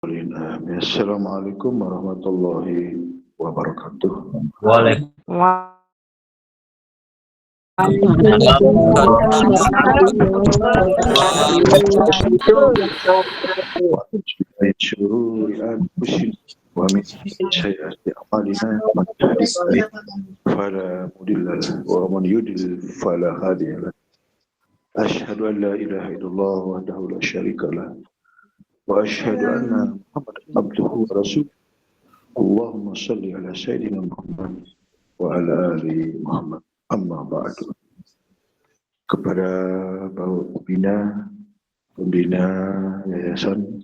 Assalamualaikum warahmatullahi wabarakatuh. Min syururi anfusina wa min sayyiati a'malina man yahdihillahu fala mudilla lahu wa man yudlil fala hadiya lahu. Asyhadu an la ilaha illallah wahdahu la syarika lahu wa asyhadu anna Muhammadan abduhu wa rasuluh. Allahumma shalli ala sayyidina Muhammad wa ala ali Muhammad. Amma ba'du. Kepada Bapak Pembina Yayasan,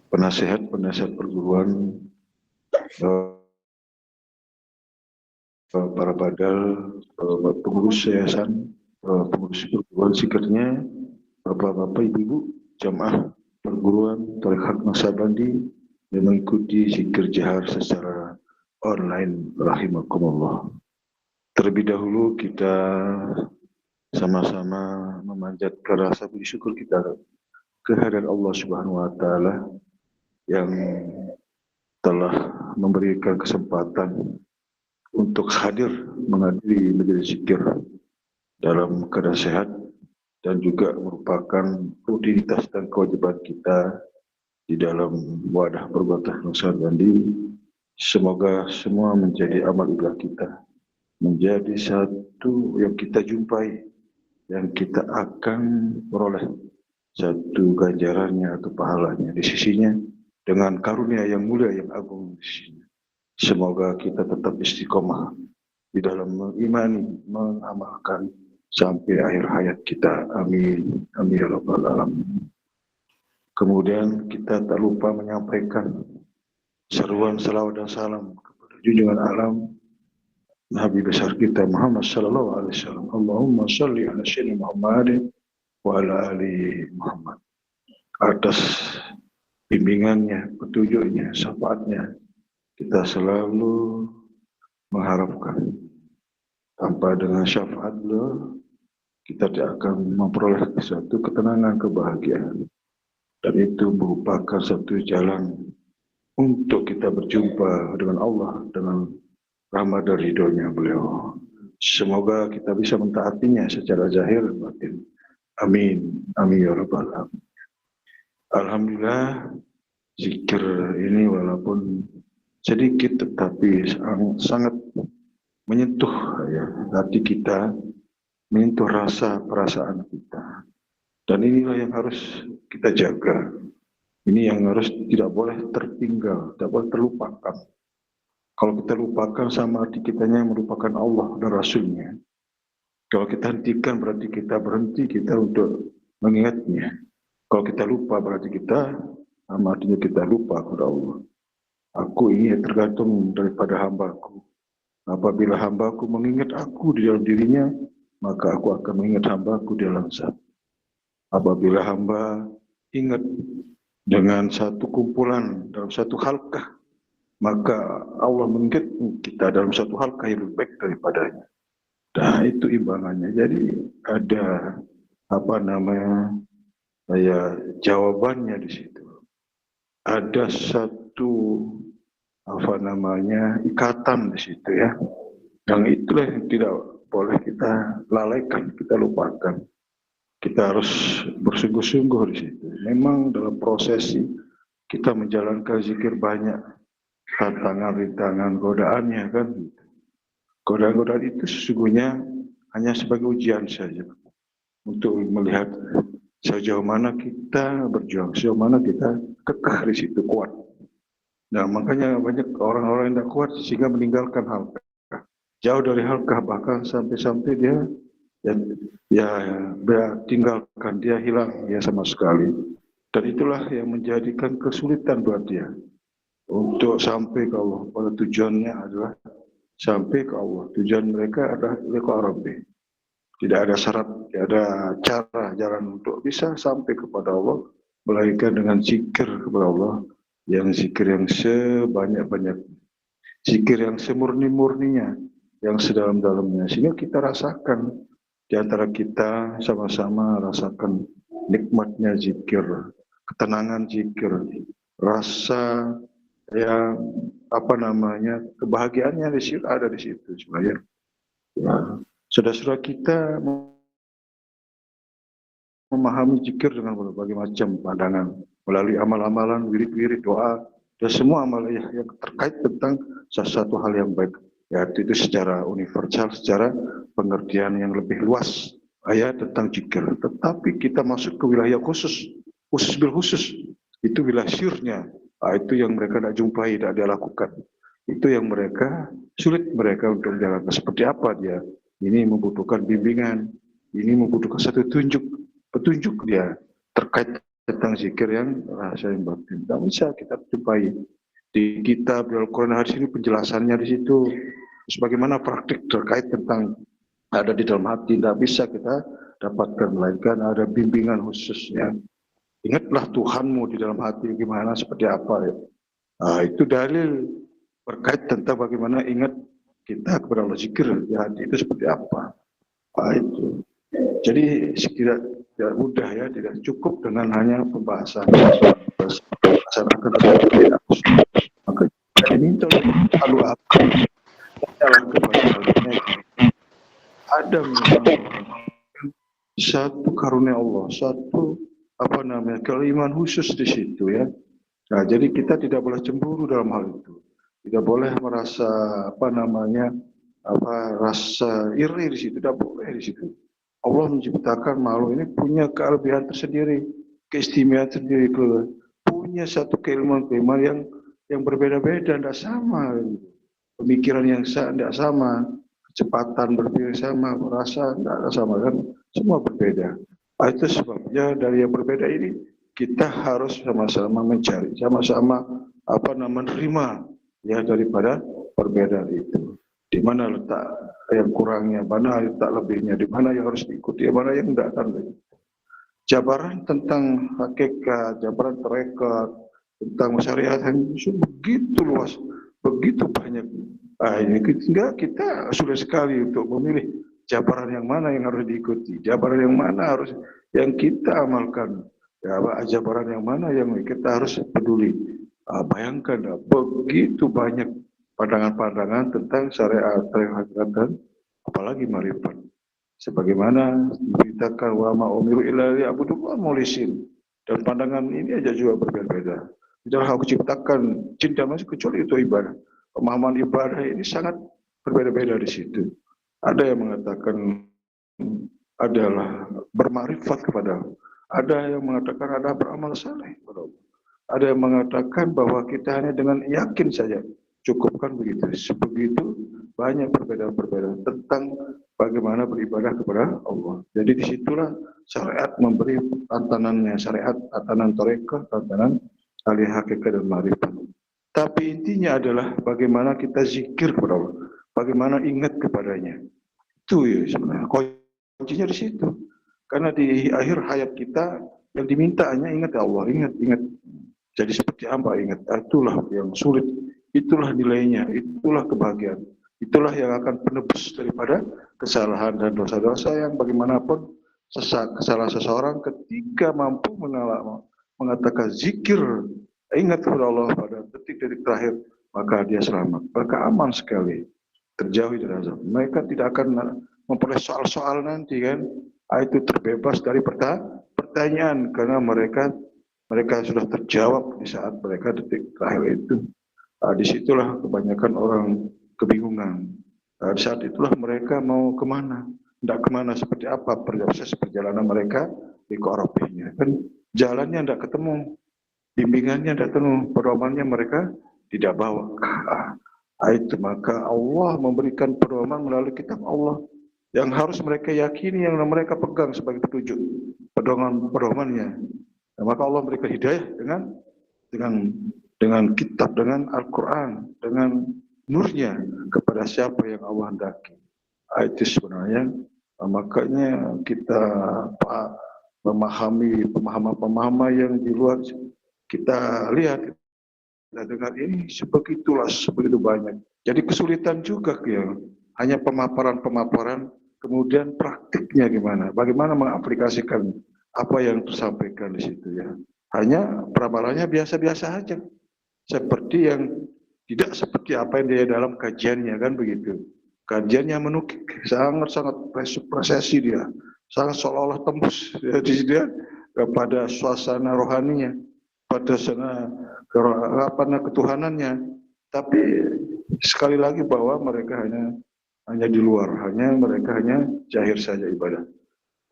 penasihat perguruan, para badal, pengurus yayasan, pengurus perguruan zikirnya, bapak-bapak, ibu-ibu, jamaah perguruan Thariqat Naqsabandi yang mengikuti zikir jahar secara online, rahimakumullah. Terlebih dahulu kita sama-sama memanjatkan rasa bersyukur kita kehadirat Allah Subhanahu wa taala yang telah memberikan kesempatan untuk hadir menghadiri majelis zikir dalam keadaan sehat dan juga merupakan rutinitas dan kewajiban kita di dalam wadah perguruan Naqsabandi. Semoga semua menjadi amal ibadah kita, menjadi satu yang kita jumpai, yang kita akan peroleh satu ganjarannya atau pahalanya di sisinya dengan karunia yang mulia yang agung di sisinya. Semoga kita tetap istiqomah di dalam mengimani, mengamalkan sampai akhir hayat kita. Amin. Amin ya rabbal alamin. Kemudian kita tak lupa menyampaikan seruan salawat dan salam kepada junjungan alam Nabi besar kita Muhammad sallallahu alaihi wasallam. Allahumma shalli ala sayyidina Muhammad wa ala ali Muhammad. Atas bimbingannya, petunjuknya, syafaatnya, kita selalu mengharapkan tanpa dengan syafaat beliau kita tidak akan memperoleh suatu ketenangan, kebahagiaan. Dan itu merupakan satu jalan untuk kita berjumpa dengan Allah, dengan rahmat dan ridhonya beliau. Semoga kita bisa mentaatinya secara zahir dan batin. Amin. Amin ya rabbal alamin. Alhamdulillah, zikir ini walaupun sedikit tetapi sangat menyentuh hati kita, menyentuh rasa perasaan kita. Dan inilah yang harus kita jaga. Ini yang harus tidak boleh tertinggal, tidak boleh terlupakan. Kalau kita lupakan sama arti kitanya merupakan Allah dan Rasulnya. Kalau kita hentikan berarti kita berhenti kita untuk mengingatnya. Kalau kita lupa berarti kita sama artinya kita lupa kepada Allah. Aku ini tergantung daripada hambaku. Apabila hambaku mengingat aku di dalam dirinya, maka aku akan mengingat hambaku di dalam zat. Apabila hamba ingat dengan satu kumpulan dalam satu halqah, maka Allah mengingat kita dalam satu halqah yang lebih baik daripadanya. Nah, itu imbangannya. Jadi ada jawabannya di situ. Ada satu ikatan di situ ya. Yang itulah yang tidak boleh kita lalaikan, kita lupakan. Kita harus bersungguh-sungguh di situ. Memang dalam prosesi kita menjalankan zikir banyak tantangan, rintangan, godaannya kan. Godaan-godaan itu sesungguhnya hanya sebagai ujian saja untuk melihat sejauh mana kita berjuang, sejauh mana kita kekeh di situ kuat. Nah, makanya banyak orang-orang yang tidak kuat sehingga meninggalkan halqah. Jauh dari halqah, bahkan sampai-sampai dia tinggalkan, dia hilang ya sama sekali. Dan itulah yang menjadikan kesulitan buat dia untuk sampai ke Allah. Pada tujuannya adalah sampai ke Allah. Tujuan mereka adalah liqa Rabbi. Tidak ada syarat, tidak ada jalan untuk bisa sampai kepada Allah melainkan dengan zikir kepada Allah, yang zikir yang sebanyak-banyak, zikir yang semurni-murninya, yang sedalam-dalamnya, sehingga kita rasakan di antara kita sama-sama rasakan nikmatnya zikir, ketenangan zikir, rasa yang kebahagiaannya di situ, ada di situ sebenarnya. Ya, saudara-saudara kita memahami zikir dengan berbagai macam pandangan melalui amal-amalan, wirid-wirid, doa, dan semua amal yang terkait tentang sesuatu hal yang baik. Ya, itu secara universal, secara pengertian yang lebih luas ayat tentang zikir. Tetapi kita masuk ke wilayah khusus bil khusus, itu wilayah syirnya. Itu yang mereka tidak jumpai, tidak dia lakukan. Itu yang mereka sulit mereka untuk menjalankan. Seperti apa dia? Ini membutuhkan bimbingan, ini membutuhkan satu petunjuk dia terkait tentang zikir yang rahasia yang batin. Tidak bisa kita jumpai di kitab Al-Quran hadis ini, penjelasannya di situ. Sebagaimana praktik terkait tentang ada di dalam hati, tidak bisa kita dapatkan, melainkan ada bimbingan khususnya. Ingatlah Tuhanmu di dalam hati gimana, seperti apa ya. Itu dalil terkait tentang bagaimana ingat kita kepada Allah, zikir di hati itu seperti apa. Itu. Jadi tidak mudah ya, tidak cukup dengan hanya pembahasan akan tidak. Maka ini lalu apa? Adalah kepada ada satu karunia Allah, satu keimanan khusus di situ ya. Nah, jadi kita tidak boleh cemburu dalam hal itu. Tidak boleh merasa rasa iri di situ, tidak boleh di situ. Allah menciptakan makhluk ini punya kelebihan tersendiri, keistimewaan sendiri, punya satu keilmuan yang berbeda-beda, tidak sama. Pemikiran yang tidak sama, kecepatan berpikir sama, rasa tidak sama, kan semua berbeda. Itu sebabnya dari yang berbeda ini kita harus sama-sama mencari, sama-sama menerima ya daripada perbedaan itu. Di mana letak yang kurangnya, mana letak lebihnya, di mana yang harus diikuti, mana yang tidak akan. Jabaran tentang hakikat, jabaran tarekat, tentang syariat yang begitu luas, begitu banyak. Ini kita sudah sekali untuk memilih jabaran yang mana yang harus diikuti, jabaran yang mana harus yang kita amalkan, jabaran yang mana yang kita harus peduli. Bayangkan begitu banyak pandangan-pandangan tentang syariat, hakikat, dan apalagi marifat. Sebagaimana diberitakan wa ma umiru illa liya'budullaha mukhlishin, dan pandangan ini aja juga berbeda-beda. Jangan aku ciptakan cinta masih kecuali itu ibadah. Pemahaman ibadah ini sangat berbeda-beda di situ. Ada yang mengatakan adalah bermakrifat kepada Allah. Ada yang mengatakan ada beramal saleh kepada Allah. Ada yang mengatakan bahwa kita hanya dengan yakin saja cukupkan begitu. Sebegitu banyak perbedaan-perbedaan tentang bagaimana beribadah kepada Allah. Jadi disitulah syariat memberi tantanannya, syariat tatanan tarekat, tatanan alih hakikat dan marifat. Tapi intinya adalah bagaimana kita zikir kepada Allah, bagaimana ingat kepadanya. Itu ya sebenarnya kuncinya di situ. Karena di akhir hayat kita yang diminta hanya ingat Allah, ingat. Jadi seperti apa ingat? Itulah yang sulit. Itulah nilainya, itulah kebahagiaan. Itulah yang akan penebus daripada kesalahan dan dosa-dosa yang bagaimanapun kesalahan seseorang ketika mampu mengatakan zikir, ingat kepada Allah pada detik-detik terakhir, maka dia selamat, maka aman sekali, terjauhi dari azab. Mereka tidak akan memperoleh soal-soal nanti kan, itu terbebas dari pertanyaan karena mereka sudah terjawab di saat mereka detik terakhir itu. Disitulah kebanyakan orang kebingungan. Di saat itulah mereka mau kemana, tidak kemana, seperti apa proses perjalanan mereka di korobihnya. Kan jalannya tidak ketemu, bimbingannya tidak ketemu, pedomannya mereka tidak bawa. Itu maka Allah memberikan pedoman melalui kitab Allah yang harus mereka yakini, yang mereka pegang sebagai petunjuk, pedoman-pedomannya. Maka Allah memberikan hidayah dengan kitab, dengan Al-Quran, dengan nurnya kepada siapa yang Allah hendaki. Itu sebenarnya makanya kita memahami pemahaman-pemahaman yang di luar, kita lihat, kita dengar ini sebegitu banyak. Jadi kesulitan juga ya, hanya pemaparan, kemudian praktiknya gimana, bagaimana mengaplikasikan apa yang tersampaikan di situ ya. hanya peramalannya biasa-biasa aja, seperti yang tidak seperti apa yang dia dalam kajiannya, kan begitu. Kajiannya menukik, sangat-sangat presisi dia, sangat seolah-olah tembus dia kepada suasana rohaninya, pada suasana ketuhanannya. Tapi sekali lagi bahwa mereka hanya di luar, mereka hanya zahir saja ibadah,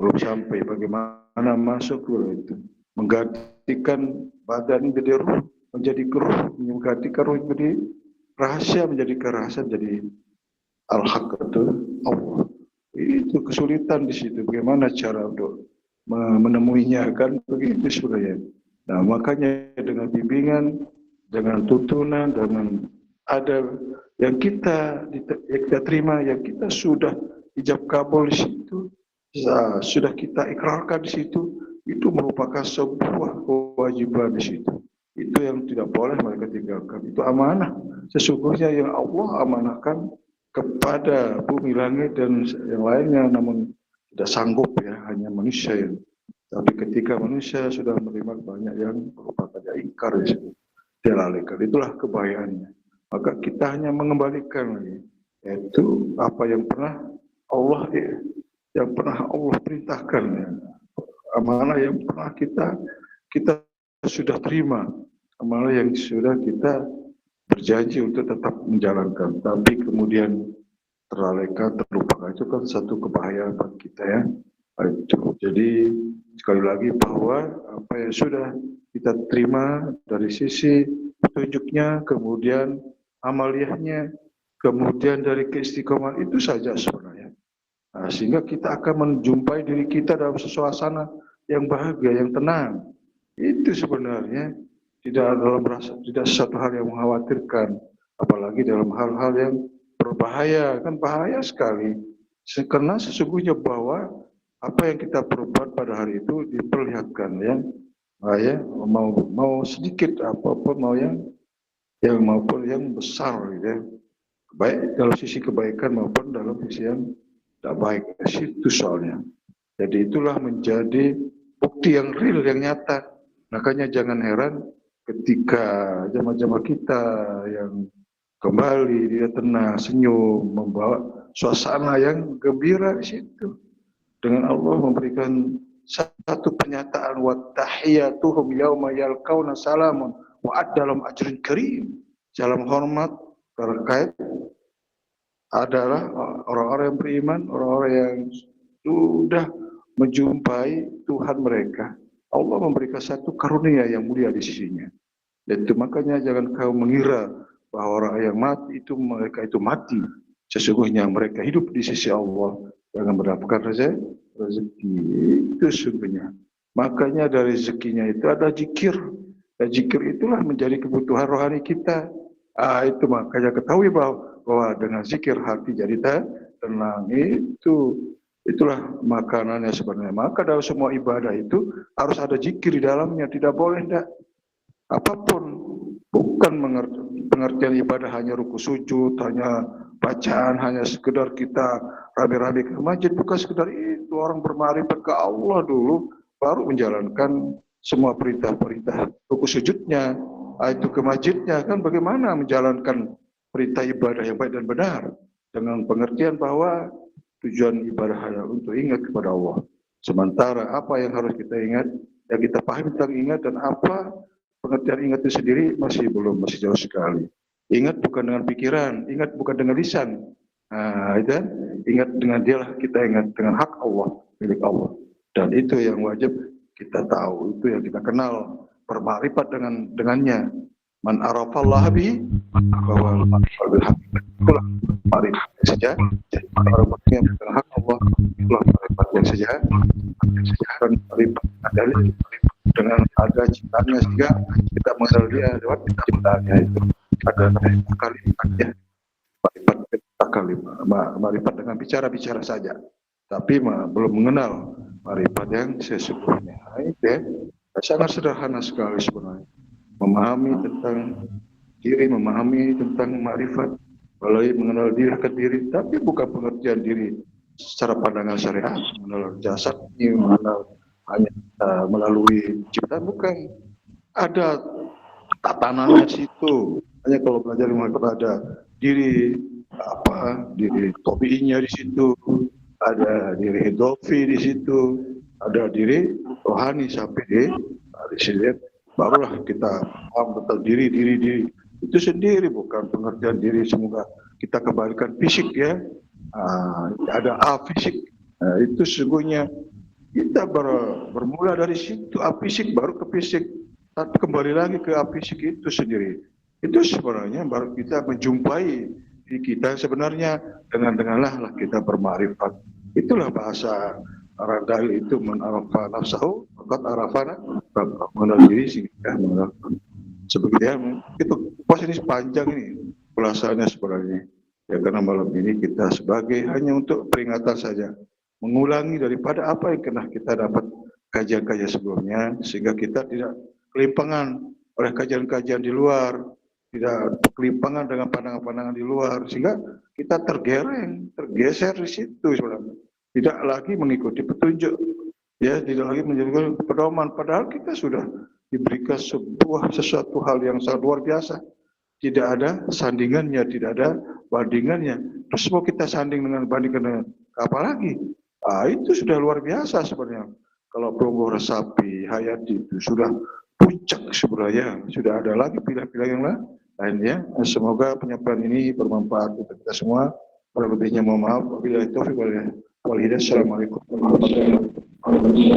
belum sampai bagaimana masuk ke itu, menggantikan badan menjadi ruh, menjadi ruh, menggantikan ruh menjadi rahasia, menjadi kerahasia, jadi al-haq itu Allah. Itu kesulitan di situ, bagaimana cara untuk menemuinya, kan begitu sebenarnya. Nah, makanya dengan bimbingan, dengan tuntunan, dengan ada yang kita terima, yang kita sudah ijab kabul di situ, sudah kita ikrarkan di situ, itu merupakan sebuah kewajiban di situ. Itu yang tidak boleh mereka tinggalkan. Itu amanah sesungguhnya yang Allah amanahkan kepada bumi, langit, dan yang lainnya, namun tidak sanggup ya, hanya manusia yang. Tapi ketika manusia sudah menerima, banyak yang merupakan ingkar di situ, dilalaikan. Itulah kebahayaannya. Maka kita hanya mengembalikan lagi, yaitu apa yang pernah Allah perintahkan, ya. Amanah yang pernah kita sudah terima, amanah yang sudah kita berjanji untuk tetap menjalankan, tapi kemudian terlalaikan, terlupakan, itu kan satu kebahayaan bagi kita, ya. Itu. Jadi sekali lagi bahwa apa yang sudah kita terima dari sisi petunjuknya, kemudian amaliyahnya, kemudian dari keistiqomahan, itu saja sebenarnya. Nah, sehingga kita akan menjumpai diri kita dalam suasana yang bahagia, yang tenang. Itu sebenarnya tidak satu hal yang mengkhawatirkan, apalagi dalam hal-hal yang berbahaya, kan bahaya sekali. Karena sesungguhnya bahwa apa yang kita perbuat pada hari itu diperlihatkan, ya. Nah, ya, mau sedikit apapun, mau yang maupun yang besar, ya. Baik dalam sisi kebaikan maupun dalam sisi yang tidak baik, itu soalnya. Jadi itulah menjadi bukti yang real, yang nyata. Makanya jangan heran ketika jamaah-jamaah kita yang kembali, dia tenang, senyum, membawa suasana yang gembira di situ. Dengan Allah memberikan satu pernyataan, wa tahiyyatuhum yauma yalqauna salamun wa dalam ajrin karim. Salam hormat terkait adalah orang-orang yang beriman, orang-orang yang sudah menjumpai Tuhan mereka. Allah memberikan satu karunia yang mulia di sisinya. Itu makanya jangan kau mengira bahwa orang yang mati itu mereka itu mati. Sesungguhnya mereka hidup di sisi Allah dengan mendapatkan rezeki. Itu sesungguhnya. Makanya dari rezekinya itu ada zikir. Dan zikir itulah menjadi kebutuhan rohani kita. Itu makanya ketahui bahwa dengan zikir hati jadi tenang. Itulah makanannya sebenarnya. Maka dalam semua ibadah itu harus ada zikir di dalamnya. Tidak boleh tidak. Apapun, bukan pengertian ibadah hanya ruku sujud, hanya bacaan, hanya sekedar kita rame-rame ke masjid, bukan sekedar itu. Orang bermarifat ke Allah dulu, baru menjalankan semua perintah-perintah ruku sujudnya, itu ke masjidnya, kan bagaimana menjalankan perintah ibadah yang baik dan benar, dengan pengertian bahwa tujuan ibadah hanya untuk ingat kepada Allah. Sementara apa yang harus kita ingat, yang kita pahami tentang ingat, dan apa pengertian ingat itu sendiri masih jauh sekali. Ingat bukan dengan pikiran, ingat bukan dengan lisan. Itu ingat dengan dialah kita ingat dengan hak Allah, milik Allah. Dan itu yang wajib kita tahu, itu yang kita kenal, bermakrifat dengannya. Man arafallaha bihi bahwa itulah makrifat saja. Orang yang dengan hak Allah, itulah makrifat yang saja. Bukan makrifat dalil. Dengan ada ciptaannya, sehingga kita mengenal dia lewat ciptaannya itu. Ada kalimatnya, marifat dengan bicara saja, tapi belum mengenal marifat yang sesungguhnya. Itu ya, sangat sederhana sekali sebenarnya. Memahami tentang diri, memahami tentang marifat, melalui mengenal diri ke diri, tapi bukan pengertian diri secara pandangan syariat, mengenal jasad ini, mengenal hanya melalui ciptaan, bukan. ada tatanannya di situ. Hanya kalau belajar ilmu hakikat ada diri diri tobi'inya di situ, ada diri idofi di situ, ada diri rohani sampai di sini, barulah kita paham tentang diri itu sendiri, bukan pengertian diri. Semoga kita kembalikan fisik ya. Ada fisik. Itu sesungguhnya kita bermula dari situ, fisik baru ke fisik, tapi kembali lagi ke fisik itu sendiri. Itu sebenarnya baru kita menjumpai diri kita sebenarnya. Denganlah kita bermakrifat. Itulah bahasa Radal itu, man arafa nafsahu faqad arafana mengenal diri sehingga mengenal. Sebetulnya itu posisi panjang ini ulasannya sebenarnya. Ya, karena malam ini kita sebagai hanya untuk peringatan saja, mengulangi daripada apa yang pernah kita dapat kajian-kajian sebelumnya, sehingga kita tidak kelimpangan oleh kajian-kajian di luar, tidak kelimpangan dengan pandangan-pandangan di luar, sehingga kita tergeser di situ sebenarnya. Tidak lagi mengikuti petunjuk, ya, tidak lagi menjadi pedoman, padahal kita sudah diberikan sesuatu hal yang sangat luar biasa. Tidak ada sandingannya, tidak ada bandingannya. Terus mau kita sanding bandingkan dengan apa lagi? Itu sudah luar biasa sebenarnya. Kalau Progo Resapi, Hayati itu sudah puncak sebenarnya. Sudah ada lagi pilihan-pilihan yang lainnya. Semoga penyampaian ini bermanfaat untuk kita semua. Kurang lebihnya mohon maaf. Wabillahi taufiq wal hidayah. Assalamualaikum warahmatullahi wabarakatuh.